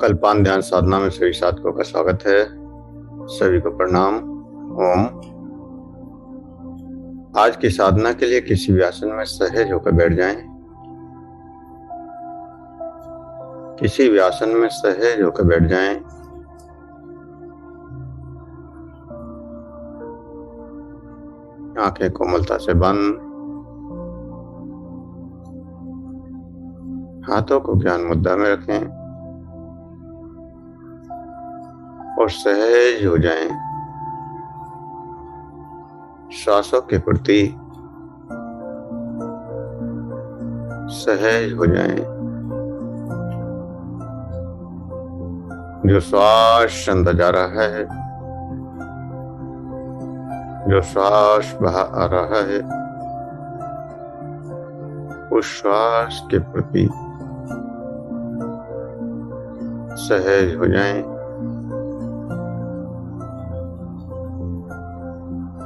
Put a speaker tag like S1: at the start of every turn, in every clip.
S1: कल्पान ध्यान साधना में सभी साधकों का स्वागत है। सभी को प्रणाम। ओम। आज की साधना के लिए किसी भी आसन में सहज होकर बैठ जाएं। किसी भी आसन में सहज होकर बैठ जाएं। आंखें कोमलता से बंद। हाथों को ज्ञान मुद्रा में रखें और सहज हो जाएं। श्वासों के प्रति सहज हो जाएं। जो श्वास अंदर जा रहा है, जो श्वास बाहर आ रहा है, उस श्वास के प्रति सहज हो जाएं।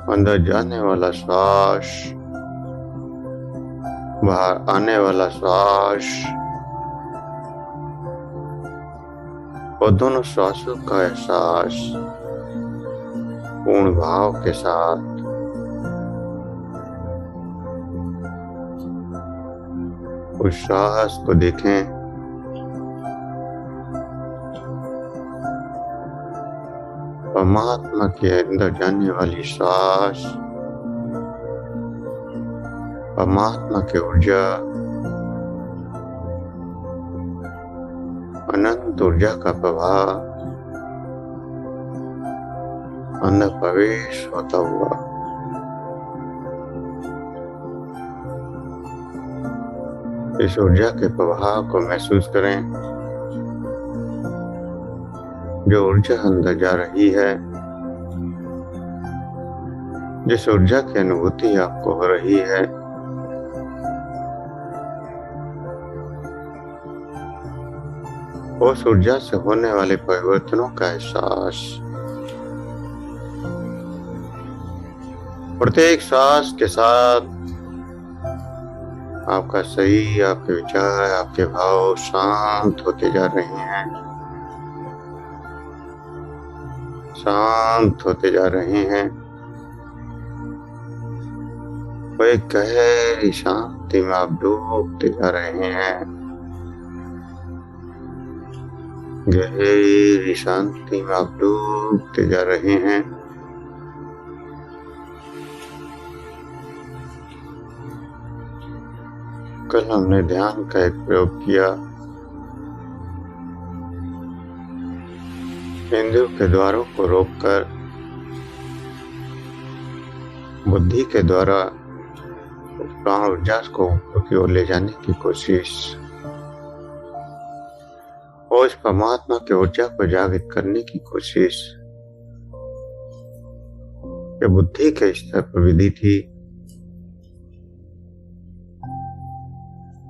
S1: अंदर जाने वाला श्वास, बाहर आने वाला श्वास, और दोनों श्वासों का एहसास पूर्ण भाव के साथ उस श्वास को देखें। परमात्मा के अंदर जाने वाली श्वास, परमात्मा की ऊर्जा, अनंत ऊर्जा का प्रवाह अंदर प्रवेश होता हुआ इस ऊर्जा के प्रवाह को महसूस करें। जो ऊर्जा अंदर जा रही है, जिस ऊर्जा की अनुभूति आपको हो रही है, उस ऊर्जा से होने वाले परिवर्तनों का एहसास प्रत्येक श्वास के साथ आपका शरीर, आपके विचार, आपके भाव शांत होते जा रहे हैं, शांत होते जा रहे हैं। वो एक गहरी शांति में आप डूबते जा रहे हैं। गहरी शांति में आप डूबते जा रहे हैं। कल हमने ध्यान का एक प्रयोग किया। इंद्रियों के द्वारों को रोककर बुद्धि के द्वारा प्राण ऊर्जा को ऊपर की ओर ले जाने की कोशिश और इस परमात्मा की ऊर्जा को जागृत करने की कोशिश। ये बुद्धि के स्तर पर विधि थी,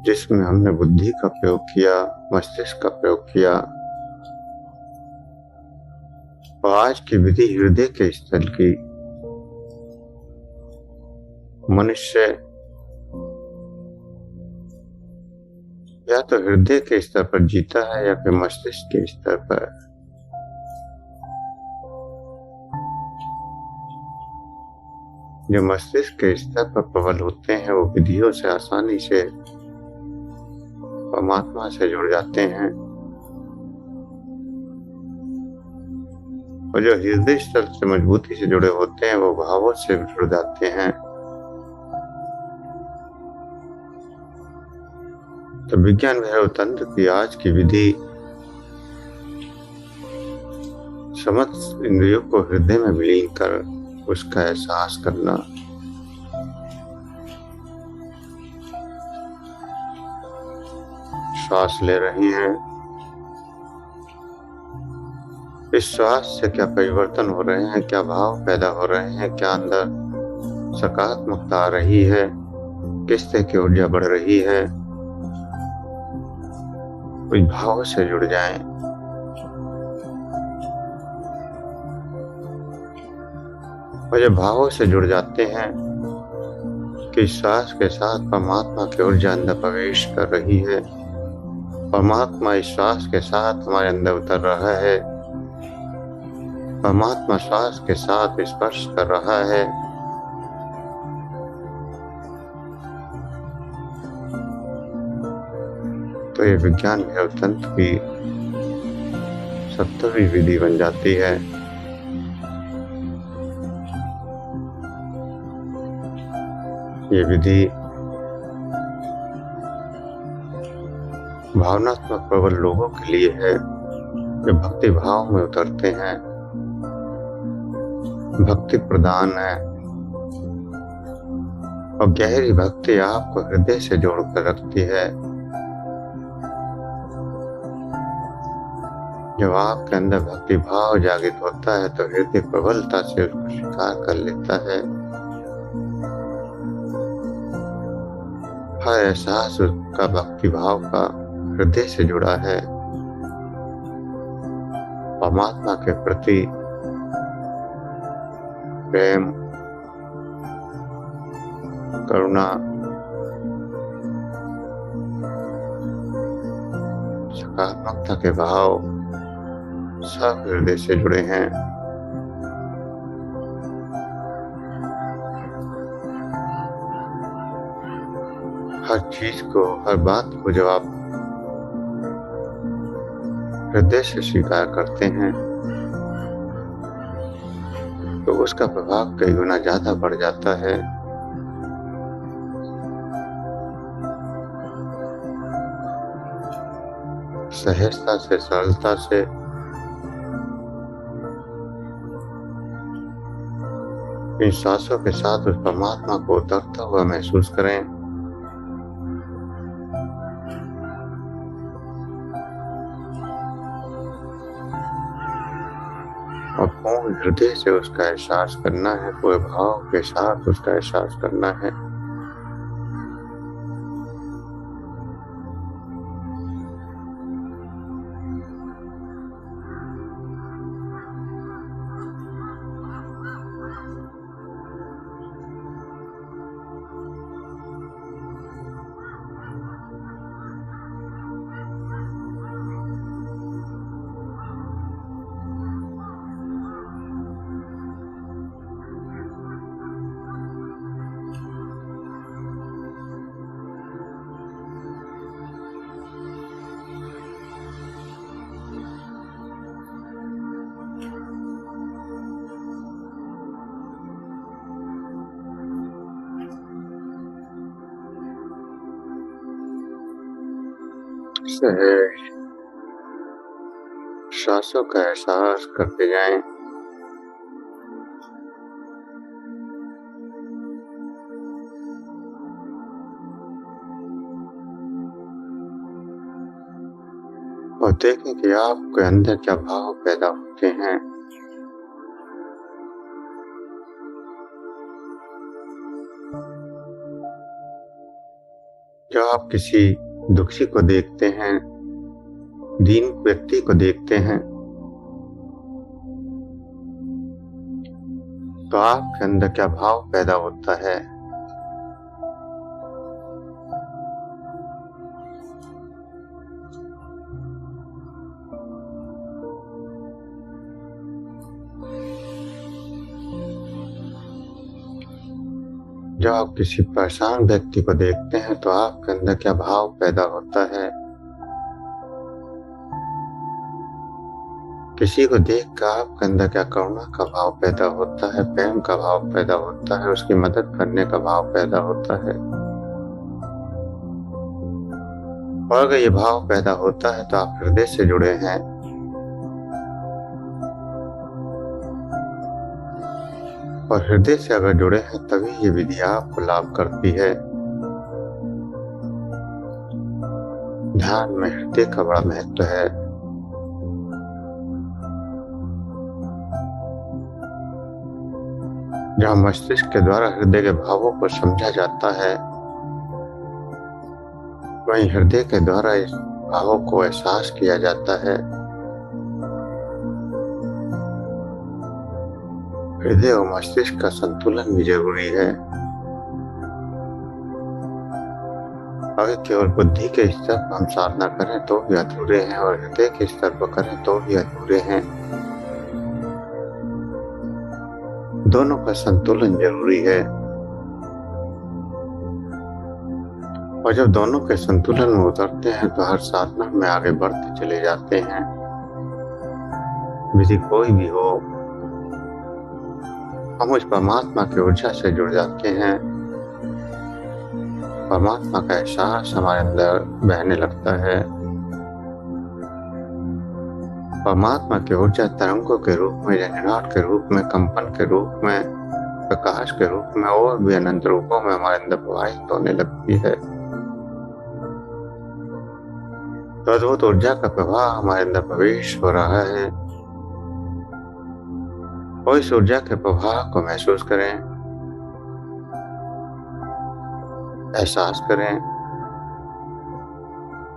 S1: जिसमें हमने बुद्धि का प्रयोग किया, मस्तिष्क का प्रयोग किया। और आज की विधि हृदय के स्तर की। मनुष्य या तो हृदय के स्तर पर जीता है या फिर मस्तिष्क के स्तर पर। जो मस्तिष्क के स्तर पर प्रबल होते हैं वो विधियों से आसानी से परमात्मा से जुड़ जाते हैं, और जो हृदय स्तर से मजबूती से जुड़े होते हैं वो भावों से जुड़ जाते हैं। तो विज्ञान भैरव तंत्र की आज की विधि समस्त इंद्रियों को हृदय में विलीन कर उसका एहसास करना। श्वास ले रहे हैं, इस श्वास से क्या परिवर्तन हो रहे हैं, क्या भाव पैदा हो रहे हैं, क्या अंदर सकारात्मकता आ रही है, किस तरह की ऊर्जा बढ़ रही है। उस भाव से जुड़ जाएं। और जब भावों से जुड़ जाते हैं कि श्वास के साथ परमात्मा की ऊर्जा अंदर प्रवेश कर रही है परमात्मा इस श्वास के साथ हमारे अंदर उतर रहा है, परमात्मा श्वास के साथ स्पर्श कर रहा है। तो ये विज्ञान भैरव तंत्र की 70वीं विधि बन जाती है। ये विधि भावनात्मक प्रबल लोगों के लिए है जो भक्ति भाव में उतरते हैं। भक्ति प्रदान है और गहरी भक्ति आपको हृदय से जोड़कर रखती है। जब आपके अंदर भक्ति भाव जागृत होता है तो हृदय प्रबलता से उसको स्वीकार कर लेता है। हर एहसास उसका भक्ति भाव का हृदय से जुड़ा है। परमात्मा के प्रति प्रेम, करुणा, सकारात्मकता के भाव सब हृदय से जुड़े हैं। हर चीज को, हर बात को जब आप हृदय से स्वीकार करते हैं तो उसका प्रभाव कई गुना ज्यादा बढ़ जाता है। सहजता से, सरलता से इन सांसों के साथ उस परमात्मा को उतरता हुआ महसूस करें। और पूर्ण हृदय से उसका एहसास करना है, पूरे भाव के साथ उसका एहसास करना है। सहज सांसों का एहसास करते जाएं। और देखें कि आपके अंदर क्या भाव पैदा होते हैं। जब आप किसी दुखी को देखते हैं, दीन व्यक्ति को देखते हैं, तो आपके अंदर क्या भाव पैदा होता है। जब आप किसी परेशान व्यक्ति को देखते हैं तो आपके अंदर क्या भाव पैदा होता है। किसी को देखकर आपके अंदर क्या करुणा का भाव पैदा होता है, प्रेम का भाव पैदा होता है, उसकी मदद करने का भाव पैदा होता है। और अगर ये भाव पैदा होता है तो आप हृदय से जुड़े हैं। और हृदय से अगर जुड़े हैं तभी ये विधि आपको लाभ करती है। ध्यान में हृदय का बड़ा महत्व है। जहाँ मस्तिष्क के द्वारा हृदय के भावों को समझा जाता है, वहीं हृदय के द्वारा इस भावों को एहसास किया जाता है। हृदय और मस्तिष्क का संतुलन भी जरूरी है। अगर केवल बुद्धि के स्तर पर हम साधना करें तो भी अधूरे हैं, और हृदय के स्तर पर करें तो भी अधूरे हैं। दोनों का संतुलन जरूरी है, और जब दोनों के संतुलन में उतरते हैं तो हर साधना में आगे बढ़ते चले जाते हैं। विधि कोई भी हो, हम उस परमात्मा की ऊर्जा से जुड़ जाते हैं। परमात्मा का एहसास हमारे अंदर बहने लगता है। परमात्मा की ऊर्जा तरंगों के रूप में, झंझनाहट के रूप में, कंपन के रूप में, प्रकाश के रूप में और भी अनंत रूपों में हमारे अंदर प्रवाहित होने लगती है। तो अद्भुत ऊर्जा का प्रवाह हमारे अंदर प्रवेश हो रहा है, और इस ऊर्जा के प्रवाह को महसूस करें, एहसास करें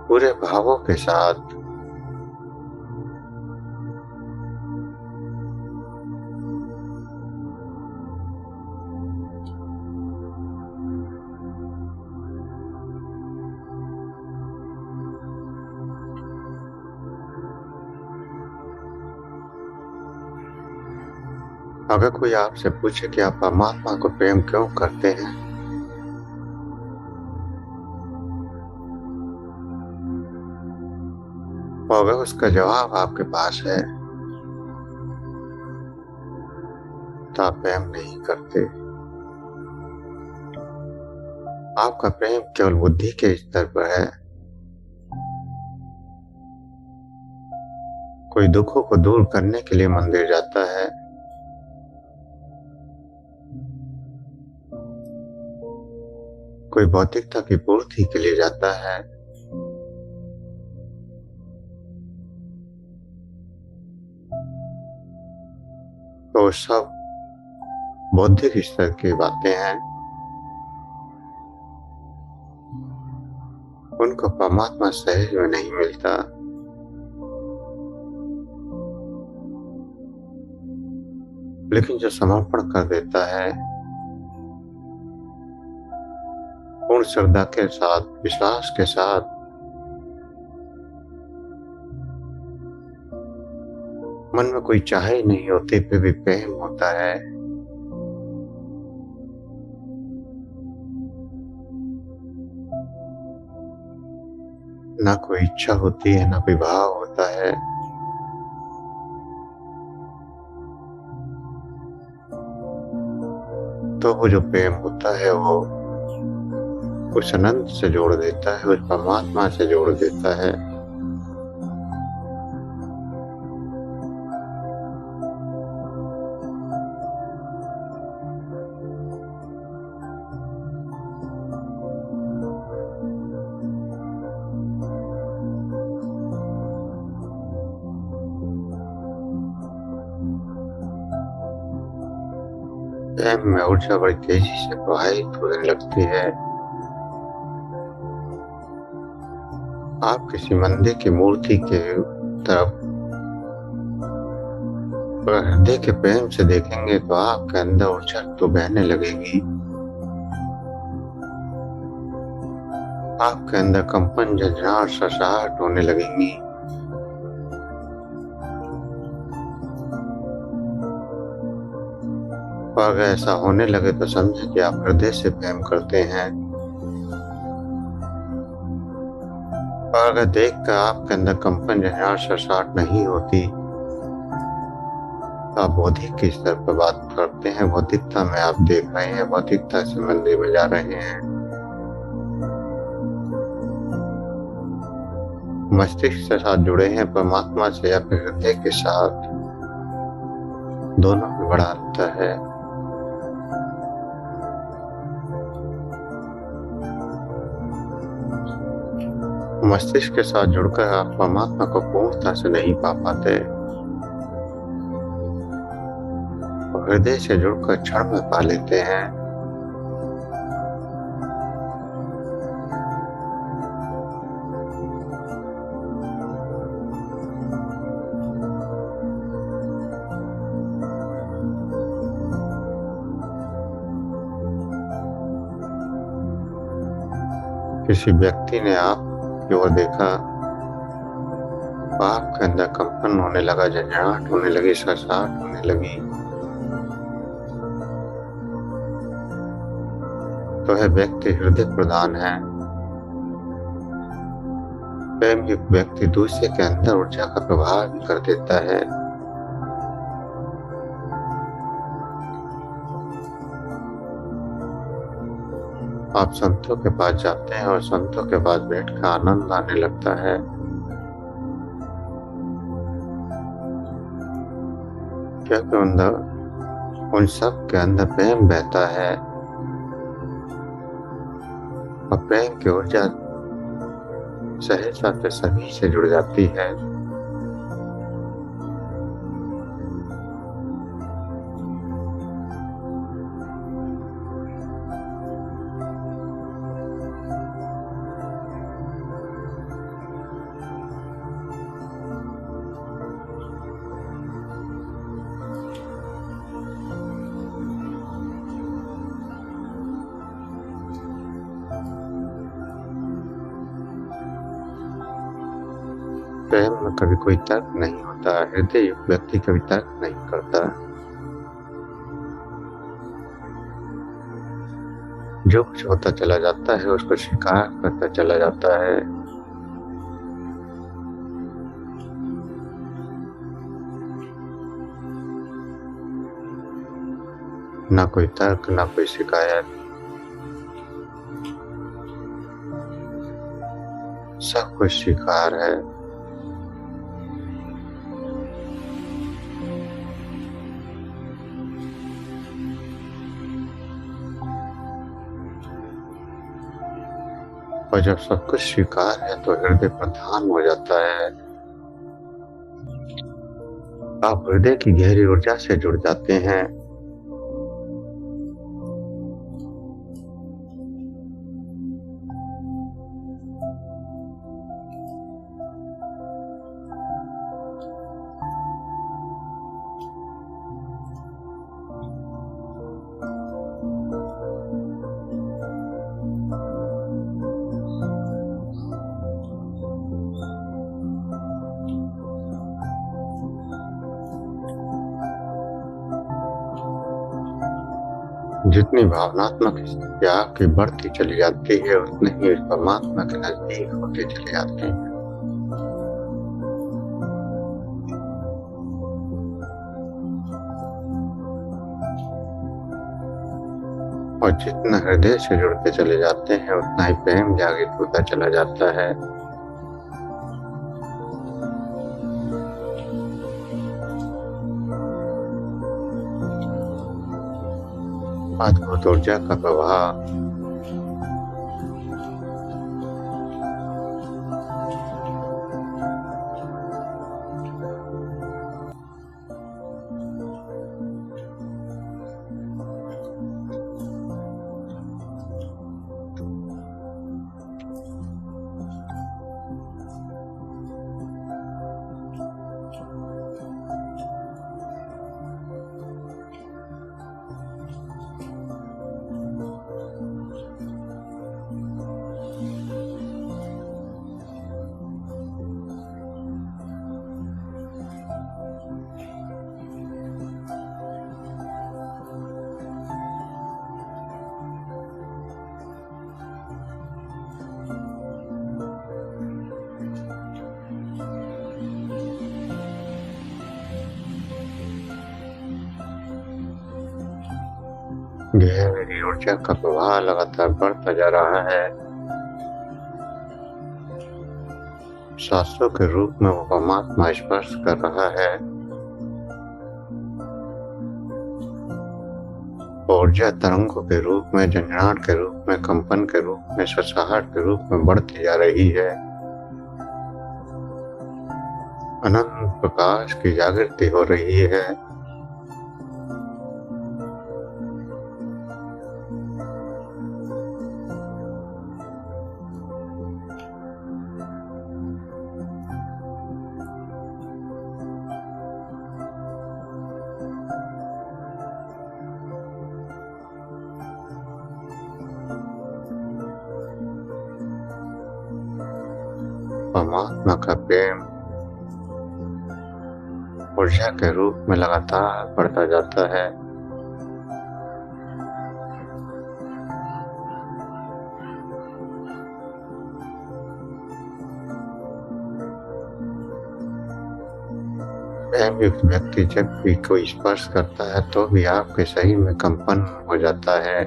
S1: पूरे भावों के साथ। अगर कोई आपसे पूछे कि आप परमात्मा को प्रेम क्यों करते हैं, और अगर उसका जवाब आपके पास है, तो आप प्रेम नहीं करते। आपका प्रेम केवल बुद्धि के स्तर पर है। कोई दुखों को दूर करने के लिए मंदिर जाता है, कोई भौतिकता की पूर्ति के लिए जाता है, तो सब बौद्धिक स्तर की बातें हैं। उनको परमात्मा सहज में नहीं मिलता। लेकिन जो समर्पण कर देता है, पूर्ण श्रद्धा के साथ, विश्वास के साथ, मन में कोई चाहे नहीं होती फिर भी प्रेम होता है, ना कोई इच्छा होती है, ना कोई भाव होता है, तो वो जो प्रेम होता है वो उस अनंत से जोड़ देता है, उस परमात्मा से जोड़ देता है। प्रेम में ऊर्जा बड़ी तेजी से प्रवाहित होने लगती है। आप किसी मंदिर की मूर्ति के तरफ हृदय के प्रेम से देखेंगे तो आपके अंदर ऊर्जा तो बहने लगेगी। आपके अंदर कंपन, झंझनाहट, सरसराहट होने लगेंगी। और अगर ऐसा होने लगे तो समझे कि आप हृदय से प्रेम करते हैं। और अगर देखकर आपके अंदर कंपन, झंझनाहट, सरसराहट नहीं होती, तो आप बौद्धिक के स्तर पर बात करते हैं। भौतिकता में आप देख रहे हैं, भौतिकता से मंदिर में जा रहे हैं। मस्तिष्क के साथ जुड़े हैं, परमात्मा से या फिर हृदय के साथ, दोनों में बड़ा अंतर है। मस्तिष्क के साथ जुड़कर आप परमात्मा को पूर्णता से नहीं पा पाते, और हृदय से जुड़कर क्षण में पा लेते हैं। किसी व्यक्ति ने आपकी ओर देखा, आपके अंदर कंपन होने लगा, झंझनाहट होने लगी, सरसराहट होने लगी। तो यह व्यक्ति हृदय प्रधान है। प्रेम युक्त व्यक्ति दूसरे के अंदर ऊर्जा का प्रभाव भी कर देता है। आप संतों के पास जाते हैं और संतों के पास बैठकर आनंद आने लगता है। क्योंकि उन सब के अंदर प्रेम बहता है और प्रेम की ऊर्जा सहजता से सभी से जुड़ जाती है। प्रेम में कभी कोई तर्क नहीं होता। हृदय युक्त व्यक्ति कभी तर्क नहीं करता। जो कुछ होता चला जाता है उसको स्वीकार करता चला जाता है। ना कोई तर्क, ना कोई शिकायत, सब कुछ स्वीकार है। और जब सब कुछ स्वीकार है तो हृदय प्रधान हो जाता है। आप हृदय की गहरी ऊर्जा से जुड़ जाते हैं। जितनी भावनात्मक स्थिति आपकी बढ़ती चली जाती है उतने ही परमात्मा के नजदीक होते चले जाते हैं। और जितना हृदय से जुड़ते चले जाते हैं उतना ही प्रेम जागृत होता चला जाता है। अद्भुत ऊर्जा का प्रवाह गहरी ऊर्जा का प्रवाह लगातार बढ़ता जा रहा है। सांसों के रूप में वो परमात्मा स्पर्श कर रहा है। ऊर्जा तरंगों के रूप में, झंझनाहट के रूप में, कंपन के रूप में, सरसराहट के रूप में बढ़ती जा रही है। अनंत प्रकाश की जागृति हो रही है। परमात्मा का प्रेम ऊर्जा के रूप में लगातार बढ़ता जाता है। प्रेम युक्त व्यक्ति जब भी कोई स्पर्श करता है तो भी आपके शरीर में कंपन हो जाता है।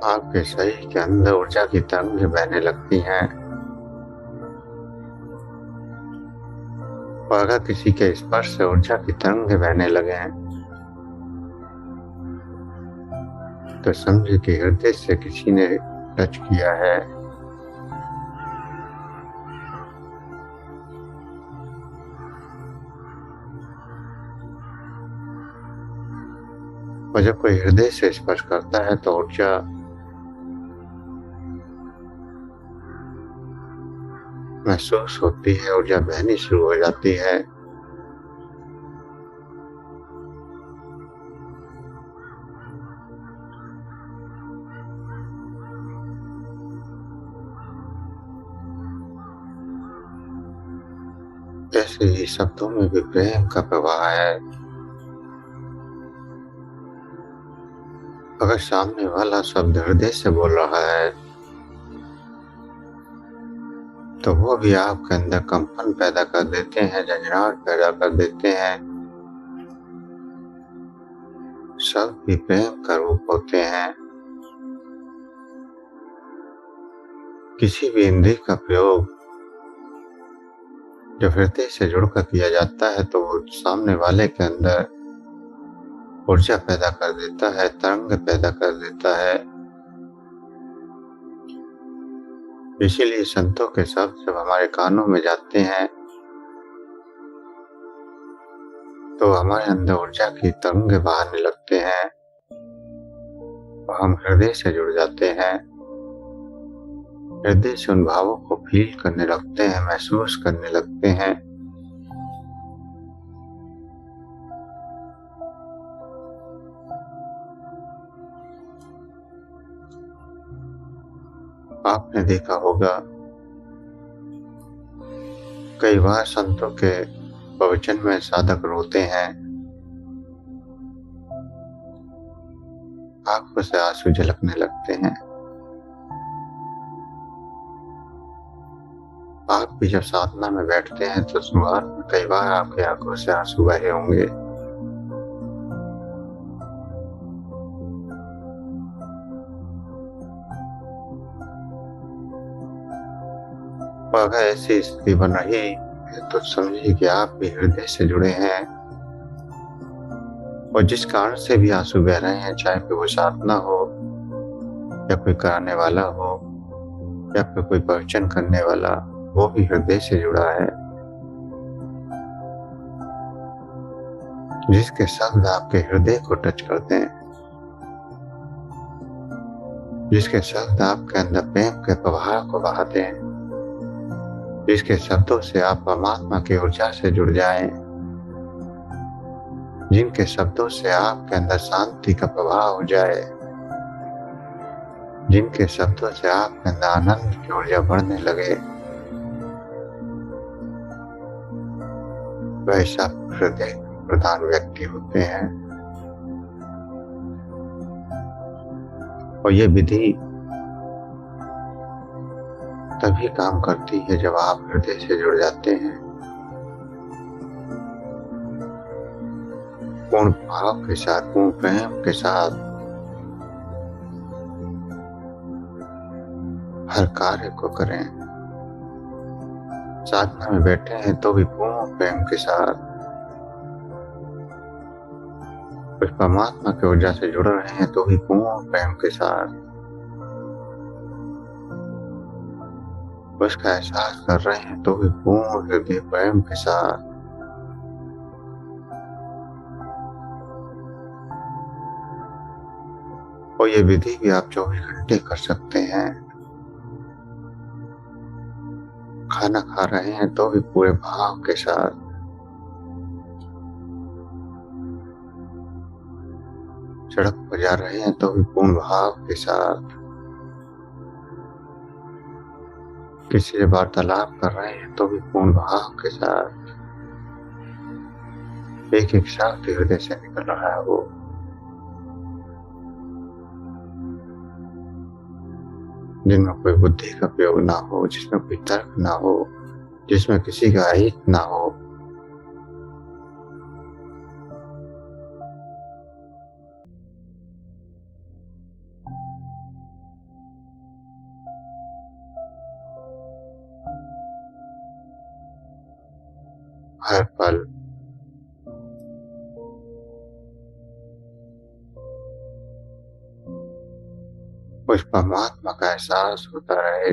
S1: आपके शरीर के अंदर ऊर्जा की तरंगें बहने लगती हैं। और अगर किसी के स्पर्श से ऊर्जा की तरंगें बहने लगे तो समझे कि हृदय से किसी ने टच किया है। और जब कोई हृदय से स्पर्श करता है तो ऊर्जा महसूस होती है, ऊर्जा बहनी शुरू हो जाती है। ऐसे ही शब्दों में भी प्रेम का प्रवाह है। अगर सामने वाला शब्द हृदय से बोल रहा है तो वो भी आपके अंदर कंपन पैदा कर देते हैं, झंझनाहट पैदा कर देते हैं। शब्द भी प्रेम का रूप होते हैं। किसी भी इंद्रिय का प्रयोग जब हृदय से जुड़कर किया जाता है तो वो सामने वाले के अंदर ऊर्जा पैदा कर देता है, तरंग पैदा कर देता है। इसीलिए संतों के शब्द जब हमारे कानों में जाते हैं तो हमारे अंदर ऊर्जा की तरंगे बहाने लगते हैं और हम हृदय से जुड़ जाते हैं। हृदय से उन भावों को फील करने लगते हैं, महसूस करने लगते हैं। आपने देखा होगा कई बार संतों के प्रवचन में साधक रोते हैं, आंखों से आंसू झलकने लगते हैं। आप भी जब साधना में बैठते हैं तो शुरुआत में कई बार आपकी आंखों से आंसू बहे होंगे। और अगर ऐसी स्थिति बन रही है तो समझिए कि आप भी हृदय से जुड़े हैं और जिस कारण से भी आंसू बह रहे हैं, चाहे फिर वो साधना हो या कोई कराने वाला हो या फिर कोई प्रवचन करने वाला, वो भी हृदय से जुड़ा है। जिसके शब्द आपके हृदय को टच करते हैं, जिसके शब्द आपके अंदर प्रेम के प्रवाह को बहाते हैं, जिसके शब्दों से आप परमात्मा की ऊर्जा से जुड़ जाएं, जिनके शब्दों से आपके अंदर शांति का प्रवाह हो जाए, जिनके शब्दों से आपके अंदर आनंद की ऊर्जा बढ़ने लगे, वैसा हृदय प्रधान व्यक्ति होते हैं। और ये विधि तभी काम करती है जब आप हृदय से जुड़ जाते हैं, पूर्ण भाव के साथ, पूर्ण प्रेम के साथ हर कार्य को करें। साधना में बैठे हैं तो भी पूर्ण प्रेम के साथ, कुछ परमात्मा की ऊर्जा से जुड़ रहे हैं तो भी पूर्ण प्रेम के साथ, उसका एहसास कर रहे हैं तो भी पूर्ण हृदय प्रेम के साथ। और ये विधि भी आप 24 घंटे कर सकते हैं। खाना खा रहे हैं तो भी पूरे भाव के साथ, सड़क पर जा रहे हैं तो भी पूर्ण भाव के साथ, किसी से वार्तालाप कर रहे हैं तो भी पूर्ण भाव के साथ, एक एक शब्द हृदय से निकल रहा है वो, जिनमें कोई बुद्धि का प्रयोग ना हो, जिसमें कोई तर्क ना हो, जिसमें किसी का हित ना हो। हर पल उस परमात्मा का एहसास होता रहे।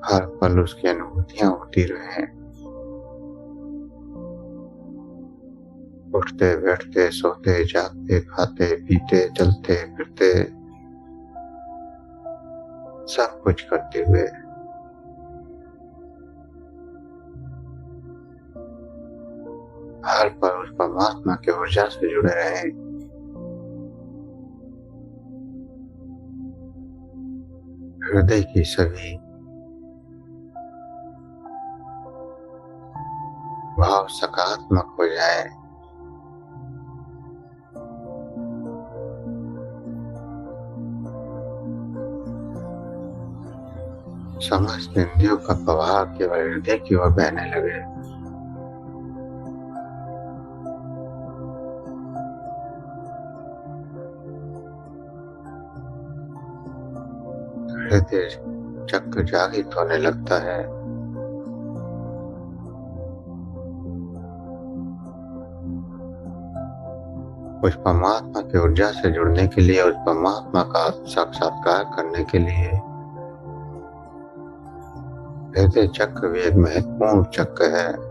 S1: हर पल उसकी अनुभूतियां होती रहे, उठते बैठते सोते जागते खाते पीते चलते फिरते, सब कुछ करते हुए हर पल उस परमात्मा की ऊर्जा से जुड़े रहे। हृदय की सभी भाव सकारात्मक हो जाए। समस्त इंद्रियों का प्रवाह केवल हृदय की ओर बहने लगे। हृदय चक्र जागृत होने लगता है। उस परमात्मा की ऊर्जा से जुड़ने के लिए, उस परमात्मा का साक्षात्कार करने के लिए हृदय चक्र भी एक महत्वपूर्ण चक्र है।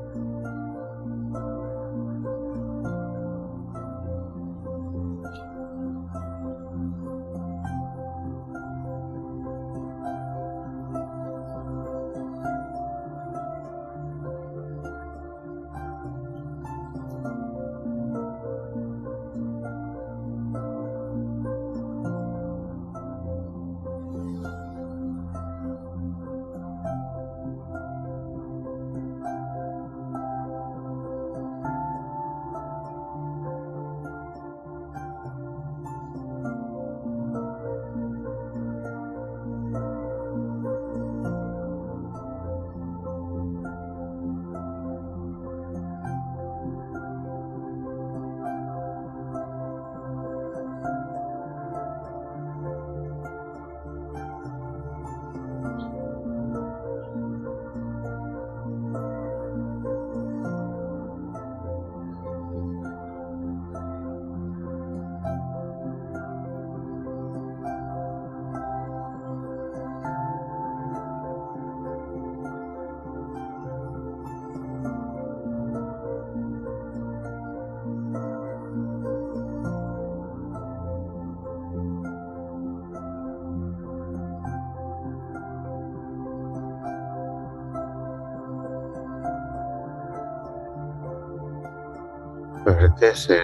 S1: तो हृदय से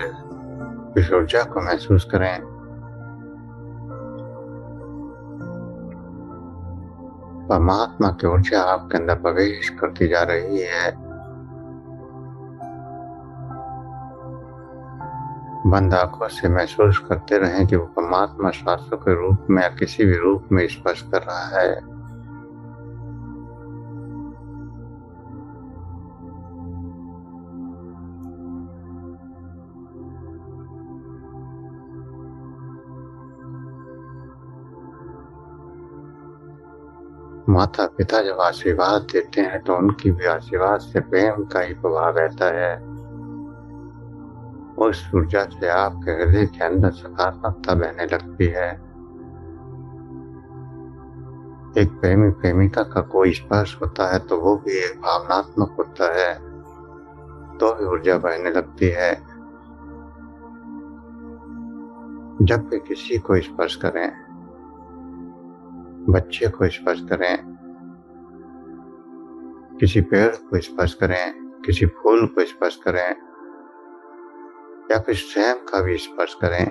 S1: इस ऊर्जा को महसूस करें। परमात्मा की ऊर्जा आपके अंदर प्रवेश करती जा रही है। बंद आंखों से महसूस करते रहें कि वो परमात्मा श्वासों के रूप में या किसी भी रूप में स्पर्श कर रहा है। माता पिता जब आशीर्वाद देते हैं तो उनकी भी आशीर्वाद से प्रेम का ही प्रभाव रहता है। उस ऊर्जा से आपके हृदय के अंदर सकारात्मकता बहने लगती है। एक प्रेमी प्रेमिका का कोई स्पर्श होता है तो वो भी एक भावनात्मक होता है, तो भी ऊर्जा बहने लगती है। जब भी किसी को स्पर्श करें, बच्चे को स्पर्श करें, किसी पेड़ को स्पर्श करें, किसी फूल को स्पर्श करें, या फिर स्वयं का भी स्पर्श करें।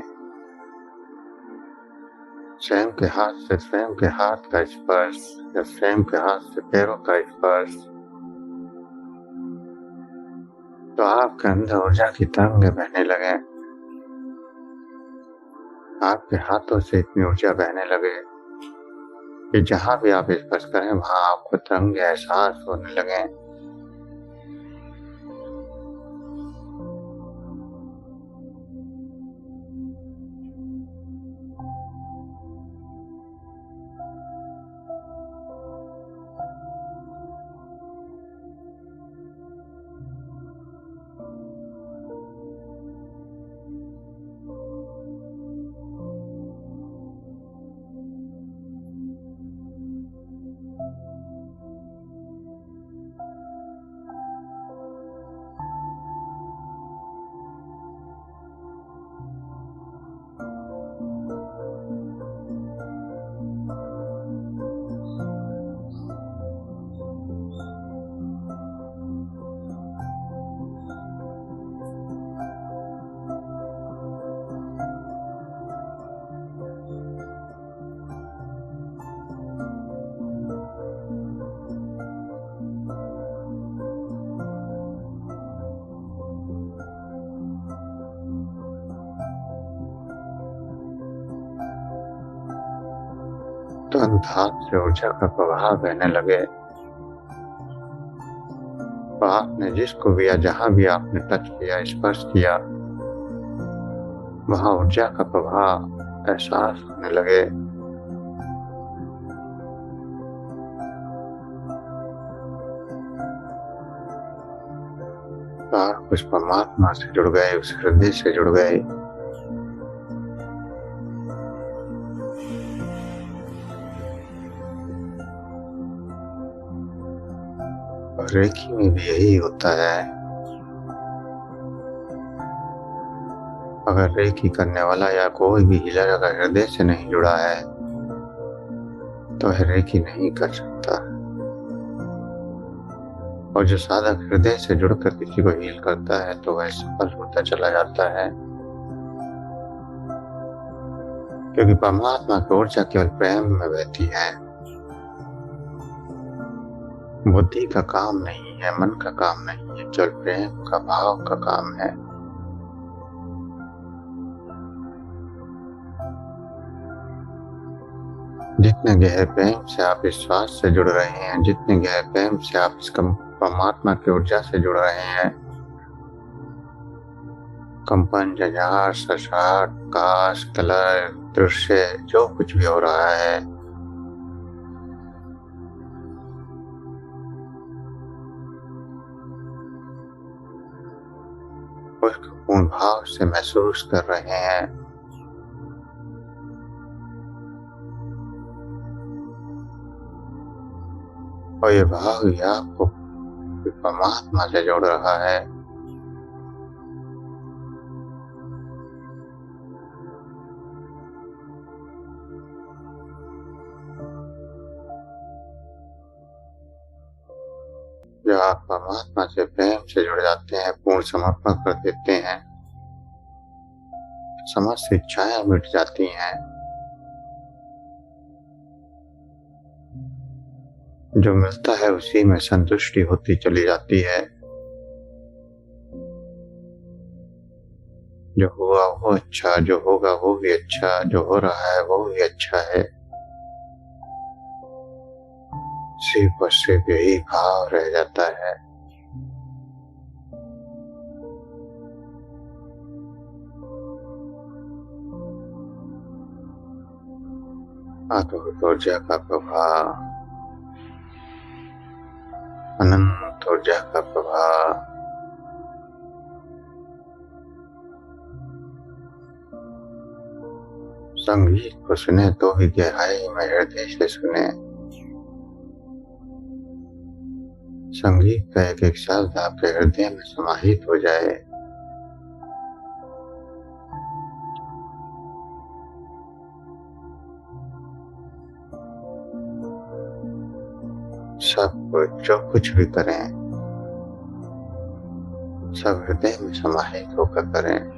S1: स्वयं के हाथ से स्वयं के हाथ का स्पर्श या स्वयं के हाथ से पैरों का स्पर्श, तो आपके अंदर ऊर्जा की तरंगें बहने लगे। आपके हाथों से इतनी ऊर्जा बहने लगे कि जहां भी आप स्पर्श करें वहां आपको तरंगे एहसास होने लगे। तुरंत हाथ से ऊर्जा का प्रवाह बहने लगे। तो आपने जिसको भी या जहां भी आपने टच किया, स्पर्श किया, वहां ऊर्जा का प्रवाह एहसास होने लगे। तो आप उस परमात्मा से जुड़ गए, उस हृदय से जुड़ गए। रेकी में भी यही होता है। अगर रेकी करने वाला या कोई भी हीलर अगर हृदय से नहीं जुड़ा है तो वह रेकी नहीं कर सकता। और जो साधक हृदय से जुड़कर किसी को हील करता है तो वह सफल होता चला जाता है, क्योंकि परमात्मा की ऊर्जा केवल प्रेम में बहती है। बुद्धि का काम नहीं है, मन का काम नहीं है, केवल प्रेम का भाव का काम है। जितने गहरे प्रेम से आप इस श्वास से जुड़ रहे हैं, जितने गहरे प्रेम से आप इस परमात्मा की ऊर्जा से जुड़ रहे हैं, कंपन, झंझार, सरसराहट, प्रकाश, कलर, दृश्य, जो कुछ भी हो रहा है, उसको पूर्ण भाव से महसूस कर रहे हैं। और ये भाव ही आपको परमात्मा से जोड़ रहा है। जब आप परमात्मा से प्रेम से जुड़ जाते हैं, पूर्ण समर्पण कर देते हैं, समस्त इच्छाएं मिट जाती हैं। जो मिलता है उसी में संतुष्टि होती चली जाती है। जो हुआ वो अच्छा, जो होगा वो भी अच्छा, जो हो रहा है वो भी अच्छा है। सिर्फ और सिर्फ यही भाव रह जाता है। अद्भुत ऊर्जा का प्रभाव, अनंत ऊर्जा का प्रभाव, संगीत को सुने तो भी गहराई में हृदय से सुने। संगीत का एक एक शब्द आपके हृदय में समाहित हो जाए। सब जो कुछ भी करें, सब हृदय में समाहित होकर करें।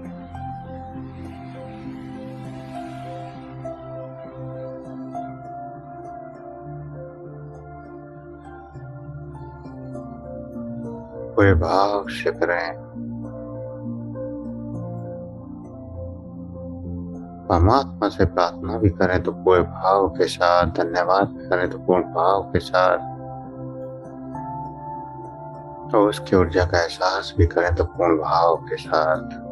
S1: पूरे भाव से करें। परमात्मा से प्रार्थना भी करें तो पूरे भाव के साथ, धन्यवाद भी करें तो पूर्ण भाव के साथ, तो उसकी ऊर्जा का एहसास भी करें तो पूर्ण भाव के साथ।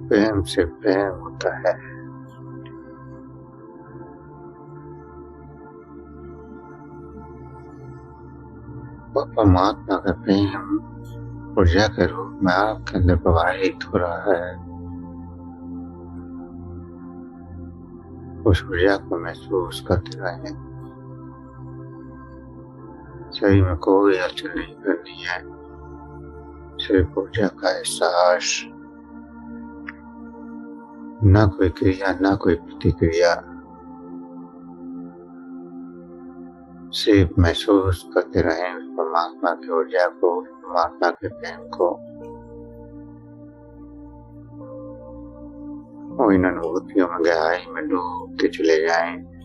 S1: प्रेम से प्रेम होता है। वह परमात्मा का प्रेम ऊर्जा के रूप में आपके अंदर प्रवाहित हो रहा है। उस ऊर्जा को महसूस करते रहें। शरीर में कोई हलचल नहीं करनी है, सिर्फ ऊर्जा का एहसास, ना कोई क्रिया ना कोई प्रतिक्रिया, सिर्फ महसूस करते रहें उस परमात्मा की ऊर्जा को, परमात्मा के प्रेम को। और इन अनुभूतियों में गहराई में डूबते चले जाएं।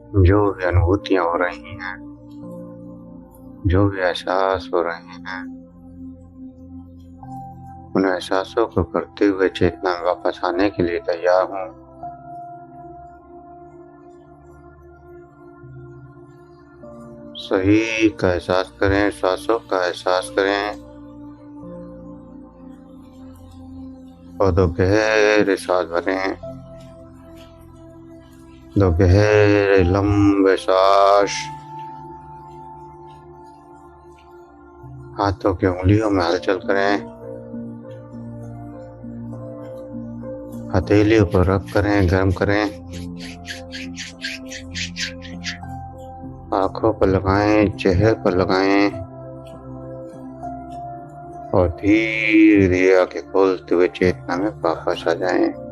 S1: जो भी अनुभूतियां हो रही हैं, जो भी एहसास हो रहे हैं, उन एहसासों को करते हुए चेतना में वापस आने के लिए तैयार हूँ। सही का एहसास करें, सांसों का एहसास करें और दो गहरे सांस भरें। दो गहरे लंबे सांस हाथों की उंगलियों में हलचल करें, हथेलियों को रब करें, गर्म करें, आंखों पर लगाएं, चेहरे पर लगाएं और धीरे धीरे आंखें खोलते हुए चेतना में वापस आ जाएं।